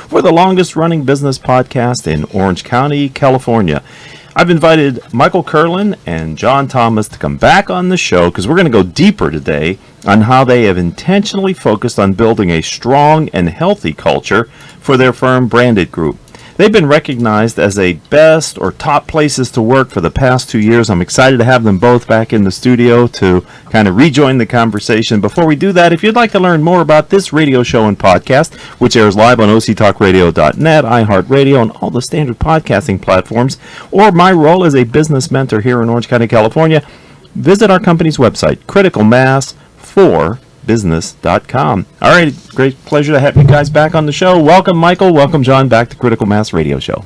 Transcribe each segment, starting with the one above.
for the longest-running business podcast in Orange County, California. I've invited Michael Kurland and John Thomas to come back on the show because we're going to go deeper today on how they have intentionally focused on building a strong and healthy culture for their firm Branded Group. They've been recognized as a best or top places to work for the past 2 years. I'm excited to have them both back in the studio to kind of rejoin the conversation. Before we do that, if you'd like to learn more about this radio show and podcast, which airs live on octalkradio.net, iHeartRadio, and all the standard podcasting platforms, or my role as a business mentor here in Orange County, California, visit our company's website, criticalmass4business.com. All right, great pleasure to have you guys back on the show. Welcome, Michael. Welcome, John, back to Critical Mass Radio Show.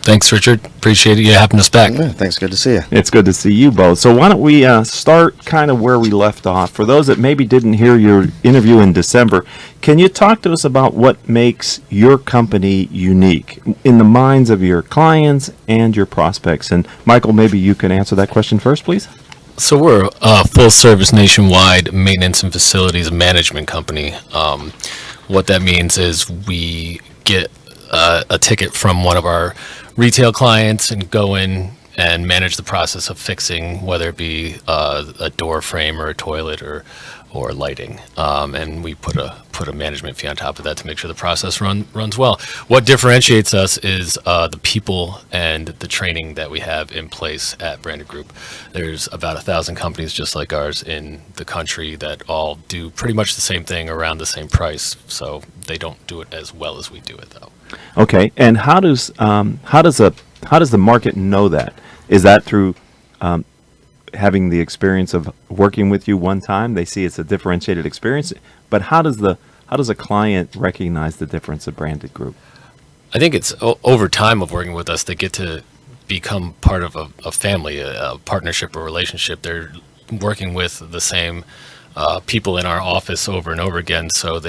Thanks, Richard. Appreciate you having us back. Yeah, thanks. Good to see you. It's good to see you both. So why don't we start kind of where we left off. For those that maybe didn't hear your interview in December, can you talk to us about what makes your company unique in the minds of your clients and your prospects? And Michael, maybe you can answer that question first, please. So we're a full-service nationwide maintenance and facilities management company. What that means is we get a ticket from one of our retail clients and go in and manage the process of fixing, whether it be a door frame or a toilet or lighting, and we put a management fee on top of that to make sure the process runs well. What differentiates us is the people and the training that we have in place at Branded Group. There's about 1,000 companies just like ours in the country that all do pretty much the same thing around the same price, so they don't do it as well as we do it, though. Okay, and how does the market know that? Is that through having the experience of working with you one time? They see it's a differentiated experience, but how does a client recognize the difference of Branded Group? I think it's over time of working with us, they get to become part of a family, a partnership or relationship. They're working with the same people in our office over and over again, so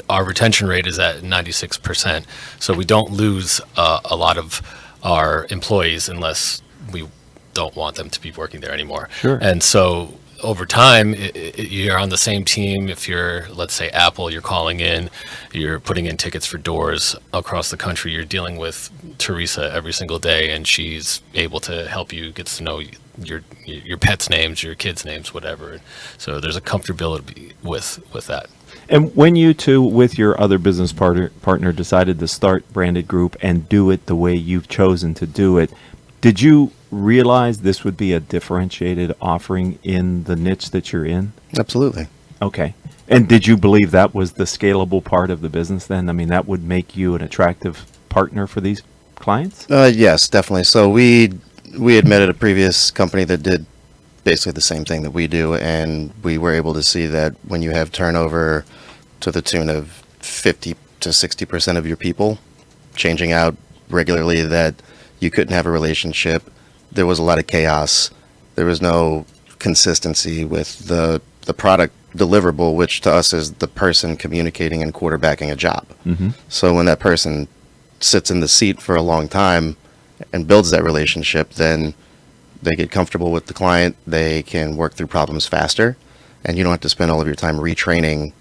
our retention rate is at 96%. So we don't lose a lot of our employees unless we don't want them to be working there anymore. Sure. And so over time, you're on the same team. If you're, let's say, Apple, you're calling in, you're putting in tickets for doors across the country. You're dealing with Teresa every single day, and she's able to help you, gets to know your pets' names, your kids' names, whatever. So there's a comfortability with that. And when you two, with your other business partner, decided to start Branded Group and do it the way you've chosen to do it, did you realize this would be a differentiated offering in the niche that you're in? Absolutely. Okay. And did you believe that was the scalable part of the business then? I mean, that would make you an attractive partner for these clients? Yes, definitely. So we had met at a previous company that did basically the same thing that we do, and we were able to see that when you have turnover to the tune of 50 to 60% of your people changing out regularly, that you couldn't have a relationship. There was a lot of chaos. There was no consistency with the product deliverable, which to us is the person communicating and quarterbacking a job. Mm-hmm. So when that person sits in the seat for a long time and builds that relationship, then they get comfortable with the client. They can work through problems faster, and you don't have to spend all of your time retraining,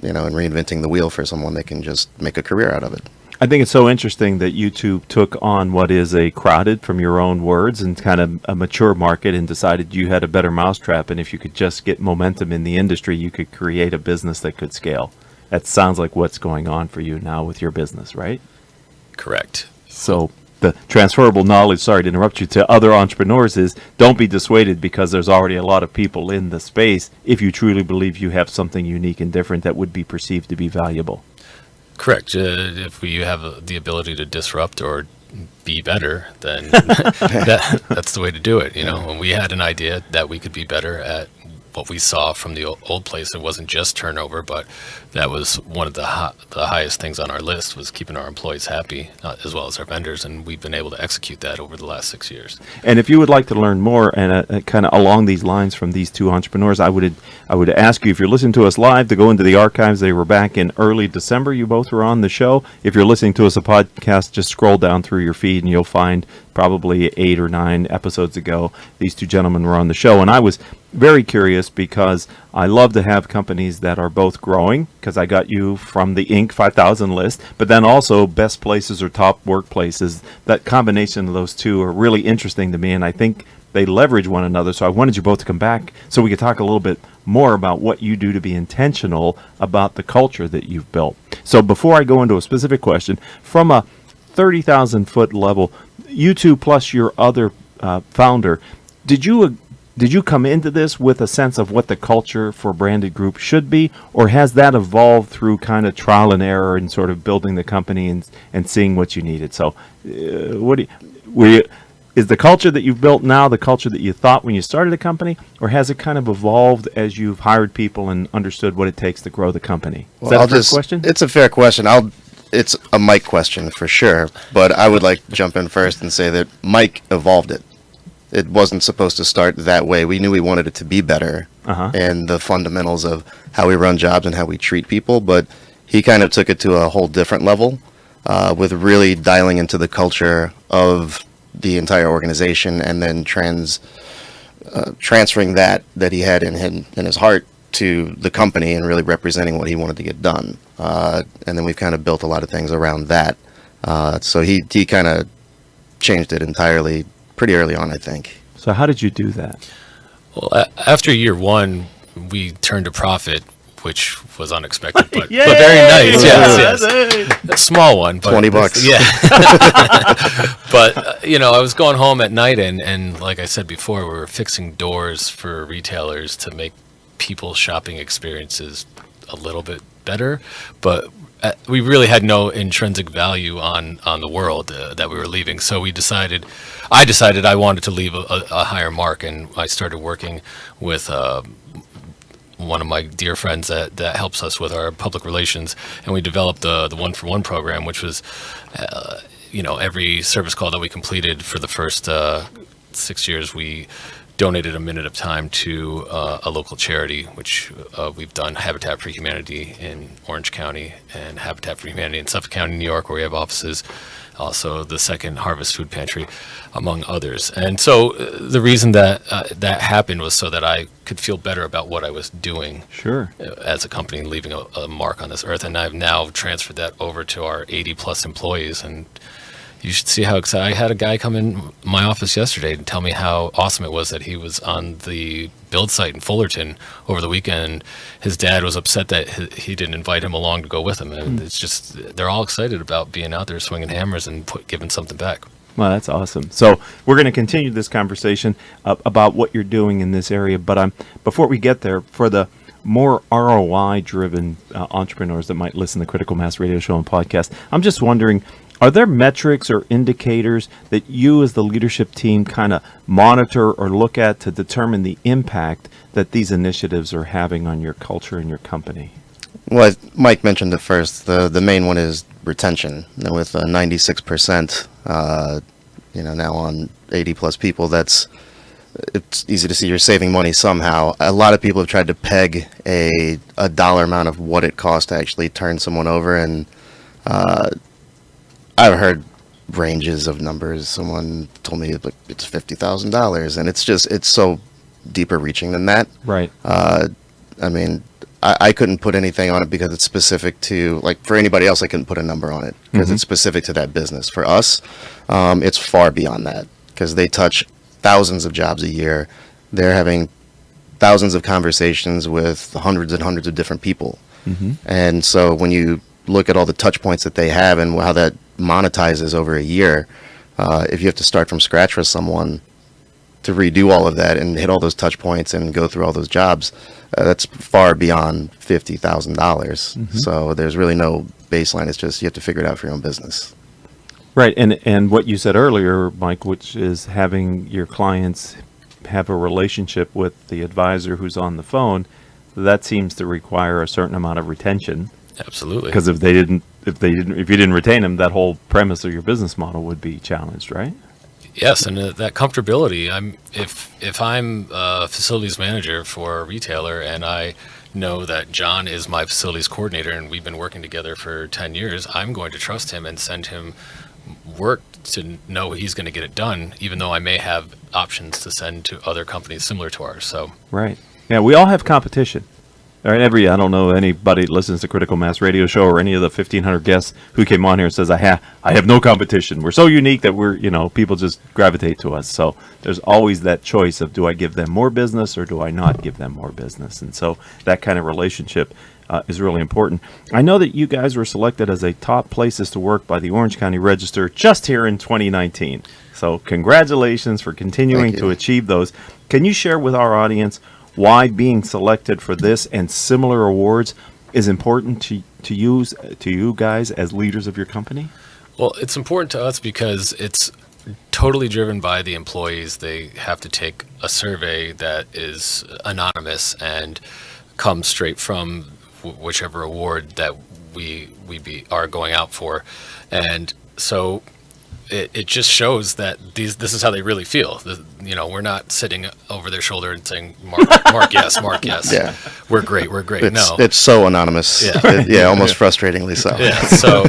and reinventing the wheel for someone. They can just make a career out of it. I think it's so interesting that you two took on what is a crowded, from your own words, and kind of a mature market and decided you had a better mousetrap, and if you could just get momentum in the industry, you could create a business that could scale. That sounds like what's going on for you now with your business, right? Correct. So the transferable knowledge, sorry to interrupt you, to other entrepreneurs is don't be dissuaded because there's already a lot of people in the space if you truly believe you have something unique and different that would be perceived to be valuable. Correct. If we have the ability to disrupt or be better, then that's the way to do it. When we had an idea that we could be better at what we saw from the old place, it wasn't just turnover, but that was one of the highest things on our list, was keeping our employees happy, as well as our vendors, and we've been able to execute that over the last 6 years. And if you would like to learn more and kind of along these lines from these two entrepreneurs, I would ask you, if you're listening to us live, to go into the archives. They were back in early December. You both were on the show. If you're listening to us a podcast, just scroll down through your feed and you'll find probably 8 or 9 episodes ago. These two gentlemen were on the show, and I was very curious because I love to have companies that are both growing, because I got you from the Inc. 5000 list, but then also best places or top workplaces. That combination of those two are really interesting to me, and I think they leverage one another. So I wanted you both to come back so we could talk a little bit more about what you do to be intentional about the culture that you've built. So before I go into a specific question, from a 30,000 foot level, you two plus your other founder, did you come into this with a sense of what the culture for Branded Group should be, or has that evolved through kind of trial and error and sort of building the company and seeing what you needed? So is the culture that you've built now the culture that you thought when you started the company, or has it kind of evolved as you've hired people and understood what it takes to grow the company? Is that a fair question? It's a fair question. It's a Mike question for sure, but I would like to jump in first and say that Mike evolved it. It wasn't supposed to start that way. We knew we wanted it to be better and the fundamentals of how we run jobs and how we treat people, but he kind of took it to a whole different level with really dialing into the culture of the entire organization, and then transferring that he had in his heart to the company and really representing what he wanted to get done. And then we've kind of built a lot of things around that. So he kind of changed it entirely pretty early on, I think. So how did you do that? Well, after year one, we turned a profit, which was unexpected, but very nice. Yes. A small one, but $20. Yeah. But I was going home at night, and like I said before, we were fixing doors for retailers to make people's shopping experiences a little bit better, but we really had no intrinsic value on the world that we were leaving. So I decided I wanted to leave a higher mark, and I started working with one of my dear friends that helps us with our public relations, and we developed the 1-for-1 program, which was every service call that we completed for the first 6 years, we donated a minute of time to a local charity, which we've done Habitat for Humanity in Orange County and Habitat for Humanity in Suffolk County, New York, where we have offices. Also the Second Harvest Food Pantry, among others. And so the reason that that happened was so that I could feel better about what I was doing as a company, leaving a mark on this earth. And I've now transferred that over to our 80 plus employees, and you should see how excited. I had a guy come in my office yesterday and tell me how awesome it was that he was on the build site in Fullerton over the weekend. His dad was upset that he didn't invite him along to go with him. And it's just, they're all excited about being out there swinging hammers and giving something back. Well, that's awesome. So we're going to continue this conversation about what you're doing in this area. But before we get there, for the more ROI-driven entrepreneurs that might listen to Critical Mass Radio Show and podcast, I'm just wondering, are there metrics or indicators that you as the leadership team kind of monitor or look at to determine the impact that these initiatives are having on your culture and your company? Well, Mike mentioned it first. The main one is retention. With 96%, now on 80 plus people, it's easy to see you're saving money somehow. A lot of people have tried to peg a dollar amount of what it costs to actually turn someone over, and I've heard ranges of numbers. Someone told me it's $50,000, and it's so deeper reaching than that. Right. I couldn't put anything on it because it's specific to, for anybody else, I couldn't put a number on it because it's specific to that business. For us, it's far beyond that because they touch thousands of jobs a year. They're having thousands of conversations with hundreds and hundreds of different people. And so when you look at all the touch points that they have and how that monetizes over a year, if you have to start from scratch for someone to redo all of that and hit all those touch points and go through all those jobs, that's far beyond $50,000. So there's really no baseline. It's just you have to figure it out for your own business. Right. And what you said earlier, Mike, which is having your clients have a relationship with the advisor who's on the phone, that seems to require a certain amount of retention. Absolutely. Because if you didn't retain them, that whole premise of your business model would be challenged, right? Yes, and that comfortability. If I'm a facilities manager for a retailer and I know that John is my facilities coordinator and we've been working together for 10 years, I'm going to trust him and send him work to know he's going to get it done, even though I may have options to send to other companies similar to ours. So Right. Yeah, we all have competition. All right, I don't know anybody that listens to Critical Mass Radio Show or any of the 1,500 guests who came on here and says, I have no competition. We're so unique that people just gravitate to us. So there's always that choice of, do I give them more business or do I not give them more business? And so that kind of relationship is really important. I know that you guys were selected as a top places to work by the Orange County Register just here in 2019. So congratulations for continuing to achieve those. Can you share with our audience why being selected for this and similar awards is important to you guys as leaders of your company? Well, it's important to us because it's totally driven by the employees. They have to take a survey that is anonymous and comes straight from whichever award that we are going out for. And so it just shows that this is how they really feel. We're not sitting over their shoulder and saying, Mark, yes, Mark, yes. Yeah. We're great. It's so anonymous. Yeah. Almost frustratingly so. Yeah. So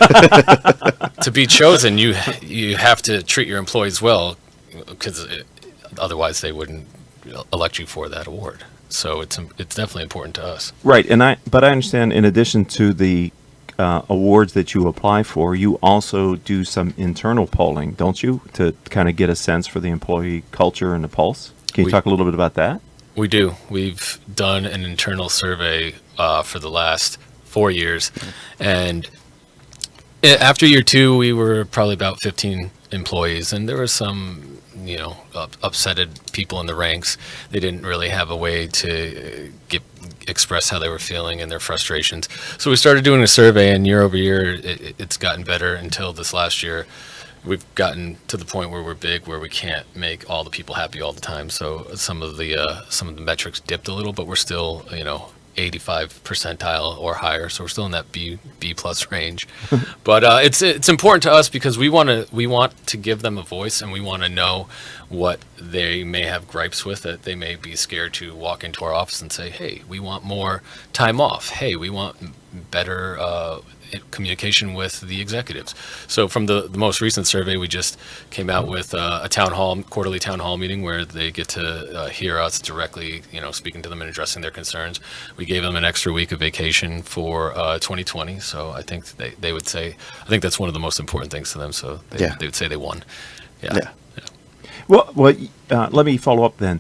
to be chosen, you have to treat your employees well, because otherwise they wouldn't elect you for that award. So it's definitely important to us. Right. But I understand, in addition to the awards that you apply for, you also do some internal polling, don't you, to kind of get a sense for the employee culture and the pulse? Can you talk a little bit about that? We do. We've done an internal survey for the last 4 years, and after year 2, we were probably about 15 employees, and there were some upsetted people in the ranks. They didn't really have a way to express how they were feeling and their frustrations. So we started doing a survey, and year over year, it's gotten better until this last year. We've gotten to the point where we're big, where we can't make all the people happy all the time. So some of the metrics dipped a little, but we're still 85 percentile or higher. So we're still in that B plus range. But it's important to us because we want to give them a voice, and we want to know what they may have gripes with, that they may be scared to walk into our office and say, hey, we want more time off. Hey, we want better communication with the executives. So from the most recent survey, we just came out with a quarterly town hall meeting where they get to hear us directly, speaking to them and addressing their concerns. We gave them an extra week of vacation for 2020. So I think they would say, I think that's one of the most important things to them. So they would say they won. Yeah. Well, let me follow up then,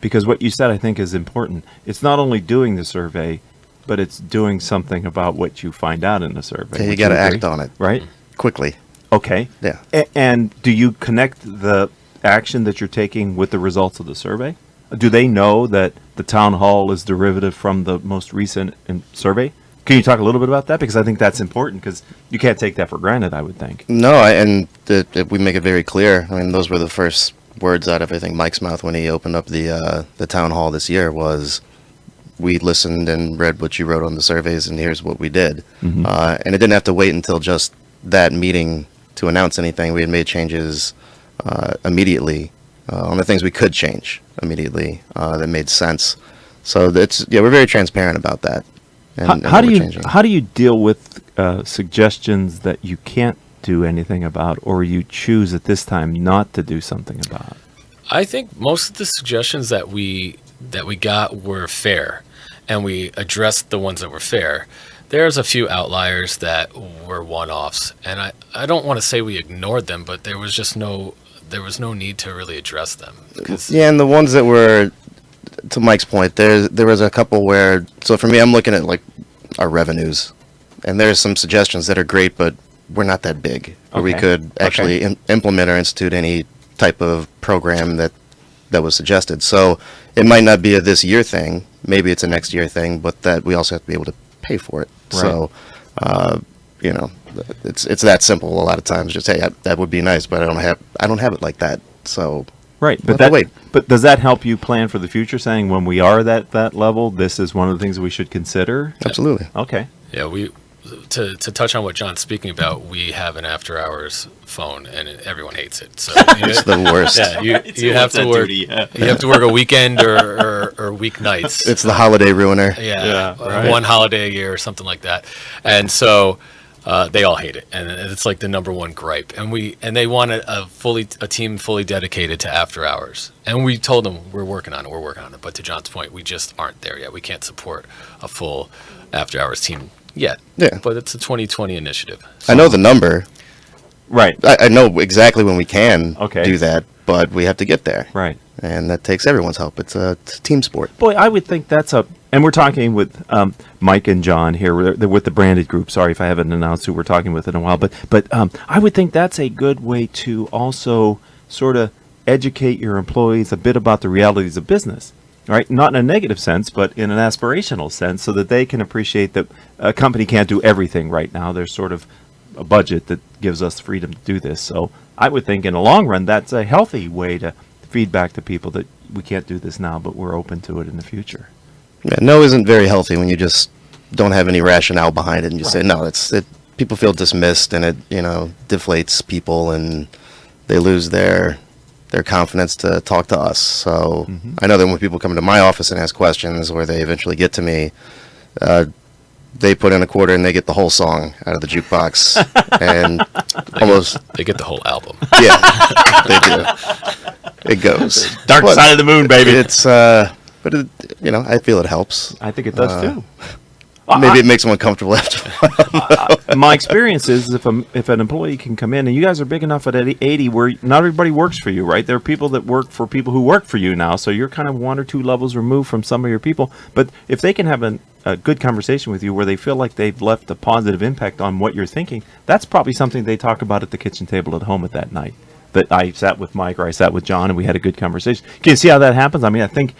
because what you said, I think, is important. It's not only doing the survey, but it's doing something about what you find out in the survey. Yeah, you got to act on it. Right? Quickly. Okay. Yeah. And do you connect the action that you're taking with the results of the survey? Do they know that the town hall is derivative from the most recent survey? Can you talk a little bit about that? Because I think that's important, because you can't take that for granted, I would think. No, we make it very clear. I mean, those were the first words out of, I think, Mike's mouth when he opened up the town hall this year was, we listened and read what you wrote on the surveys, and here's what we did. Mm-hmm. And it didn't have to wait until just that meeting to announce anything. We had made changes immediately on the things we could change immediately that made sense. So we're very transparent about that. And how do you deal with suggestions that you can't do anything about, or you choose at this time not to do something about? I think most of the suggestions that we got were fair, and we addressed the ones that were fair. There's a few outliers that were one-offs, and I don't want to say we ignored them, but there was no need to really address them. Yeah, and the ones that were, to Mike's point, there was a couple where, so for me, I'm looking at like our revenues, and there's some suggestions that are great, but we're not that big, where we could actually implement or institute any type of program that was suggested. So it might not be a this year thing, maybe it's a next year thing, but that we also have to be able to pay for it. Right. So, it's that simple a lot of times. Just, hey, that would be nice, but I don't have it like that. So right, but does that help you plan for the future, saying when we are at that level, this is one of the things we should consider? Absolutely. Okay. Yeah, to touch on what John's speaking about, we have an after hours phone, and everyone hates it. So it's the worst. Yeah, you have to work. You have to work a weekend or weeknights. It's the holiday ruiner. One holiday a year or something like that. And so They all hate it, and it's like the number one gripe. And they want a team fully dedicated to after hours. And we told them we're working on it. But to John's point, we just aren't there yet. We can't support a full after hours team yet. Yeah. But it's a 2020 initiative. So, I know the number. Right. I know exactly when we can Okay. do that, but we have to get there. Right. And that takes everyone's help. It's a team sport. Boy, I would think and we're talking with Mike and John here with the branded group. Sorry if I haven't announced who we're talking with in a while, but I would think that's a good way to also sort of educate your employees a bit about the realities of business, right? Not in a negative sense, but in an aspirational sense, so that they can appreciate that a company can't do everything right now. There's sort of a budget that gives us freedom to do this. So I would think in the long run, that's a healthy way to feed back to people that we can't do this now, but we're open to it in the future. Yeah, no isn't very healthy when you just don't have any rationale behind it and you say no. People feel dismissed, and it deflates people, and they lose their confidence to talk to us. So I know that when people come into my office and ask questions, or they eventually get to me, they put in a quarter and they get the whole song out of the jukebox, and they get the whole album. Yeah, they do. It goes Dark side of the moon, baby. It's I feel it helps. I think it does too. Maybe it makes them uncomfortable after a while. My experience is if an employee can come in, and you guys are big enough at 80 where not everybody works for you, right? There are people that work for people who work for you now, so you're kind of one or two levels removed from some of your people. But if they can have a good conversation with you where they feel like they've left a positive impact on what you're thinking, that's probably something they talk about at the kitchen table at home at that night. That I sat with Mike or I sat with John and we had a good conversation. Can you see how that happens? I mean, I think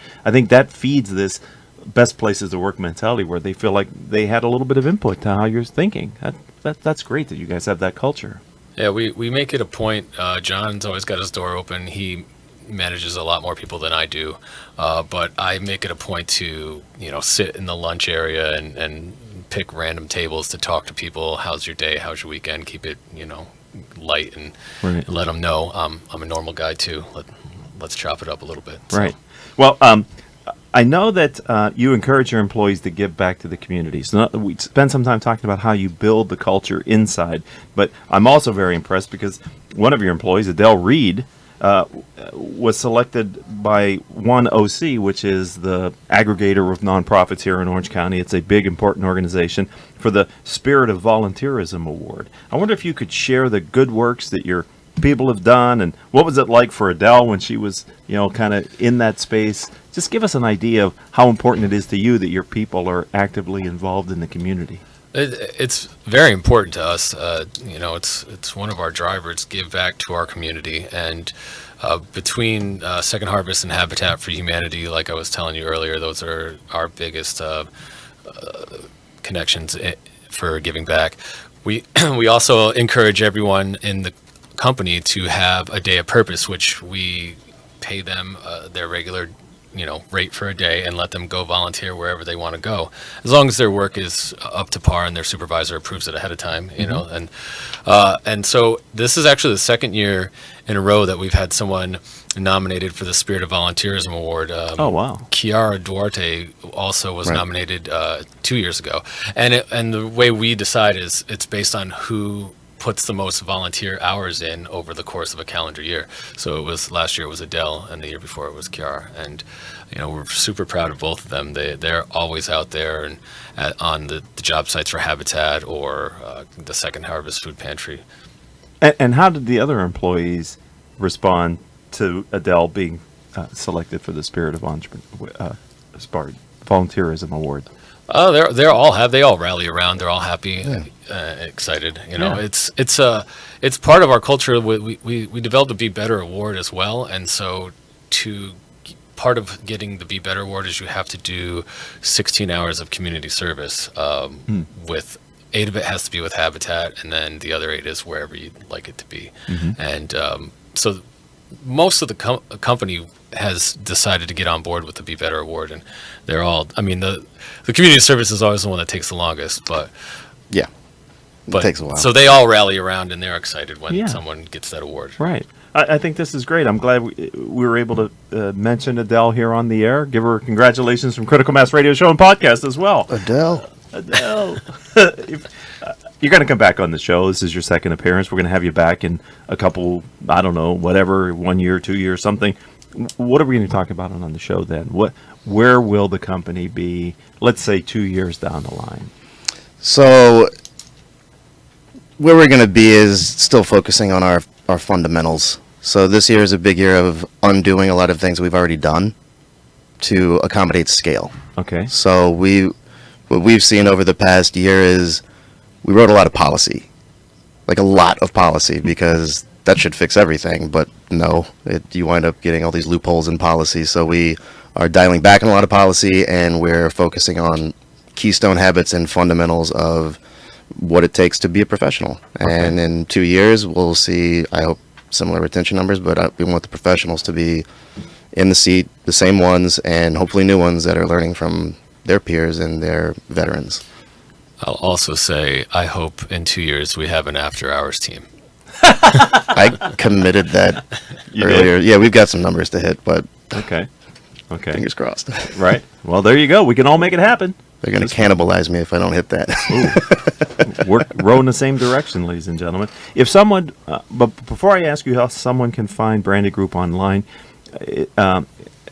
that feeds this best places to work mentality where they feel like they had a little bit of input to how you're thinking. That's great that you guys have that culture. Yeah, we make it a point. John's always got his door open. He manages a lot more people than I do, but I make it a point to sit in the lunch area and pick random tables to talk to people. How's your day? How's your weekend? Keep it light and Right. let them know I'm a normal guy too. Let's chop it up a little bit. So. Right. Well, I know that you encourage your employees to give back to the community. So we spend some time talking about how you build the culture inside, but I'm also very impressed because one of your employees, Adele Reed, was selected by One OC, which is the aggregator of nonprofits here in Orange County. It's a big, important organization, for the Spirit of Volunteerism Award. I wonder if you could share the good works that your people have done, and what was it like for Adele when she was, kind of in that space? Just give us an idea of how important it is to you that your people are actively involved in the community. It's very important to us. It's one of our drivers, give back to our community. And between Second Harvest and Habitat for Humanity, like I was telling you earlier, those are our biggest connections for giving back. We also encourage everyone in the company to have a day of purpose, which we pay them their regular rate for a day and let them go volunteer wherever they want to go, as long as their work is up to par and their supervisor approves it ahead of time. And so this is actually the second year in a row that we've had someone nominated for the Spirit of Volunteerism Award. Oh, wow. Kiara Duarte also was nominated 2 years ago, and the way we decide is it's based on who puts the most volunteer hours in over the course of a calendar year. So last year it was Adele, and the year before it was Kiara. And we're super proud of both of them. They're always out there and on the job sites for Habitat or the Second Harvest Food Pantry. And how did the other employees respond to Adele being selected for the Spirit of Volunteerism Award? They all rally around. They're all happy, excited. It's part of our culture. We developed the Be Better Award as well, and so part of getting the Be Better Award is you have to do 16 hours of community service. With 8 of it has to be with Habitat, and then the other 8 is wherever you'd like it to be. And so most of the company has decided to get on board with the Be Better Award, and they're all. I mean, the community service is always the one that takes the longest, but it takes a while. So they all rally around and they're excited when someone gets that award. Right. I think this is great. I'm glad we were able to mention Adele here on the air. Give her congratulations from Critical Mass Radio Show and Podcast as well. Adele. you're going to come back on the show. This is your second appearance. We're going to have you back in a couple, I don't know, whatever, 1 year, 2 years, something. What are we going to talk about on the show then? Where will the company be, let's say, 2 years down the line? So where we're going to be is still focusing on our fundamentals. So this year is a big year of undoing a lot of things we've already done to accommodate scale. Okay. So what we've seen over the past year is we wrote a lot of policy, like a lot of policy, because that should fix everything. But no, you wind up getting all these loopholes in policy. So we are dialing back on a lot of policy, and we're focusing on keystone habits and fundamentals of what it takes to be a professional. Okay. And in 2 years, we'll see, I hope, similar retention numbers, but we want the professionals to be in the seat, the same ones, and hopefully new ones that are learning from their peers and their veterans. I'll also say, I hope in 2 years we have an after-hours team. I committed that earlier. Yeah, we've got some numbers to hit, but okay, fingers crossed. Right. Well, there you go. We can all make it happen. They're going to cannibalize me if I don't hit that. We're rowing in the same direction, ladies and gentlemen. If someone, but before I ask you how someone can find Branded Group online,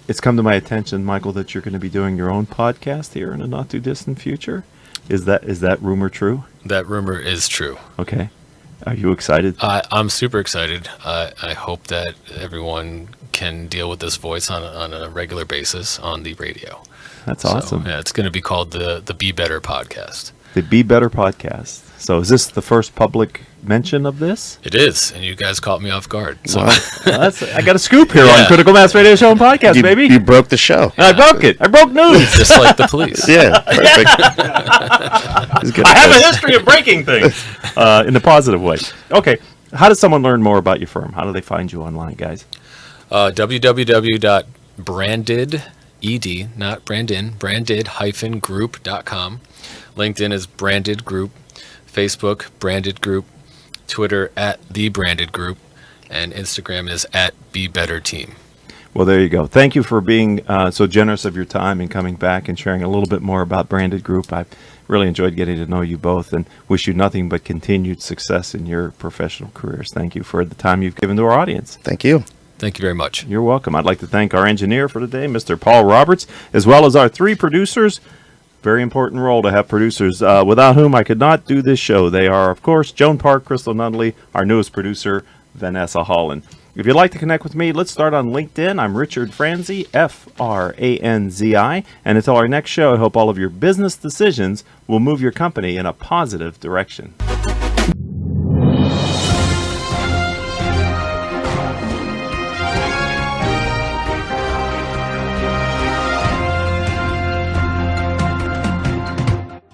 it's come to my attention, Michael, that you're going to be doing your own podcast here in a not too distant future. Is that rumor true? That rumor is true. Okay. Are you excited? I'm super excited. I hope that everyone can deal with this voice on a regular basis on the radio. That's awesome. So, yeah, it's going to be called the Be Better podcast. The Be Better podcast. So is this the first public mention of this? It is, and you guys caught me off guard. So I got a scoop here on Critical Mass Radio Show and Podcast, baby. You broke the show. I broke it. I broke news. Just like the police. Yeah, perfect. I have a history of breaking things in a positive way. Okay, how does someone learn more about your firm? How do they find you online, guys? www.branded, not Brandon, branded-group.com. LinkedIn is Branded Group, Facebook Branded Group, Twitter @The Branded Group, and Instagram is @Be Better Team. Well, there you go. Thank you for being so generous of your time and coming back and sharing a little bit more about Branded Group. I've really enjoyed getting to know you both and wish you nothing but continued success in your professional careers. Thank you for the time you've given to our audience. Thank you. Thank you very much. You're welcome. I'd like to thank our engineer for today, Mr. Paul Roberts, as well as our three producers. Very important role to have producers, without whom I could not do this show. They are, of course, Joan Park, Crystal Nunley, our newest producer, Vanessa Holland. If you'd like to connect with me, let's start on LinkedIn. I'm Richard Franzi, Franzi. And until our next show, I hope all of your business decisions will move your company in a positive direction.